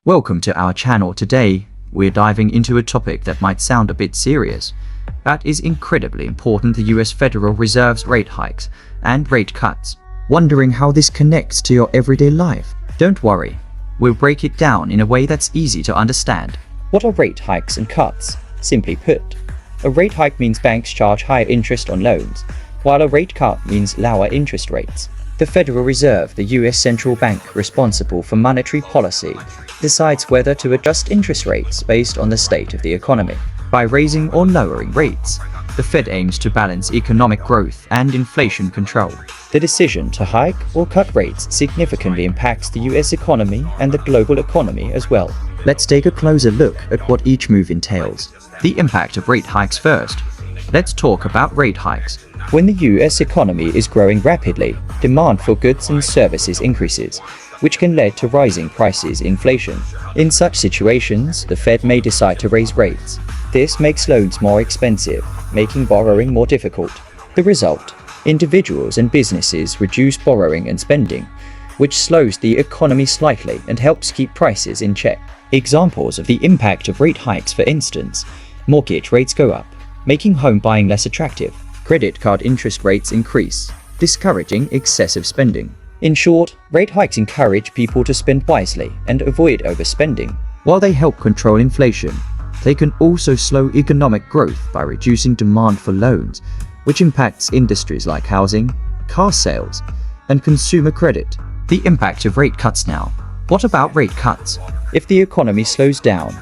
Welcome to our channel. Today, we're diving into a topic that might sound a bit serious, but is incredibly important: the US Federal Reserve's rate hikes and rate cuts. Wondering how this connects to your everyday life? Don't worry, we'll break it down in a way that's easy to understand. What are rate hikes and cuts? Simply put, a rate hike means banks charge higher interest on loans, while a rate cut means lower interest rates. The Federal Reserve, the US central bank responsible for monetary policy, decides whether to adjust interest rates based on the state of the economy. By raising or lowering rates, the Fed aims to balance economic growth and inflation control. The decision to hike or cut rates significantly impacts the US economy and the global economy as well. Let's take a closer look at what each move entails. The impact of rate hikes first. Let's talk about rate hikes. When the US economy is growing rapidly, demand for goods and services increases, which can lead to rising prices, inflation. In such situations, the Fed may decide to raise rates. This makes loans more expensive, making borrowing more difficult. The result: individuals and businesses reduce borrowing and spending, which slows the economy slightly and helps keep prices in check. Examples of the impact of rate hikes: for instance, mortgage rates go up, making home buying less attractive. Credit card interest rates increase, discouraging excessive spending. In short, rate hikes encourage people to spend wisely and avoid overspending. While they help control inflation, they can also slow economic growth by reducing demand for loans, which impacts industries like housing, car sales, and consumer credit. The impact of rate cuts now. What about rate cuts? If the economy slows down,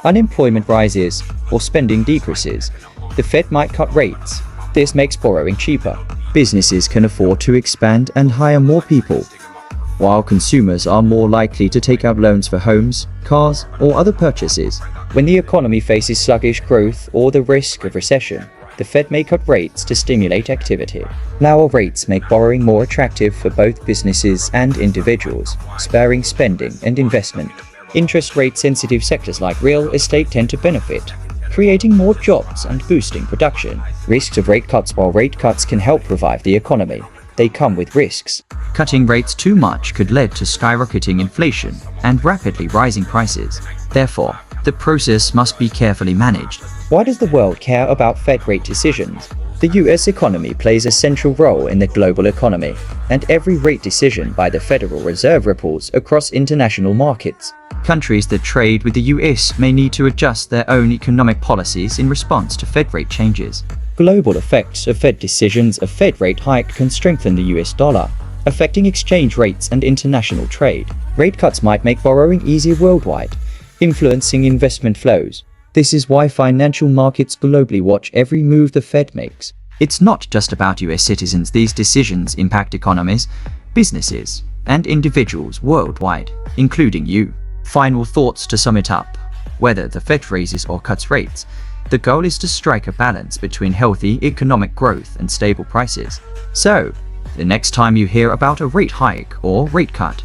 unemployment rises, or spending decreases, the Fed might cut rates. This makes borrowing cheaper. Businesses can afford to expand and hire more people, while consumers are more likely to take out loans for homes, cars, or other purchases. When the economy faces sluggish growth or the risk of recession, the Fed may cut rates to stimulate activity. Lower rates make borrowing more attractive for both businesses and individuals, spurring spending and investment. Interest rate-sensitive sectors like real estate tend to benefit, creating more jobs and boosting production. Risks of rate cuts: while rate cuts can help revive the economy, they come with risks. Cutting rates too much could lead to skyrocketing inflation and rapidly rising prices. Therefore, the process must be carefully managed. Why does the world care about Fed rate decisions? The US economy plays a central role in the global economy, and every rate decision by the Federal Reserve ripples across international markets. Countries that trade with the US may need to adjust their own economic policies in response to Fed rate changes. Global effects of Fed decisions: a Fed rate hike can strengthen the US dollar, affecting exchange rates and international trade. Rate cuts might make borrowing easier worldwide, influencing investment flows. This is why financial markets globally watch every move the Fed makes. It's not just about US citizens. These decisions impact economies, businesses, and individuals worldwide, including you. Final thoughts to sum it up. Whether the Fed raises or cuts rates, the goal is to strike a balance between healthy economic growth and stable prices. So, the next time you hear about a rate hike or rate cut,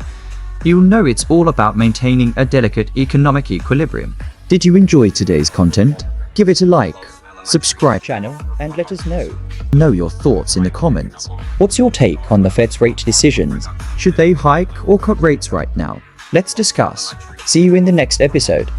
you'll know it's all about maintaining a delicate economic equilibrium. Did you enjoy today's content? Give it a like, subscribe Channel, and let us know. Know your thoughts in the comments. What's your take on the Fed's rate decisions? Should they hike or cut rates right now? Let's discuss. See you in the next episode.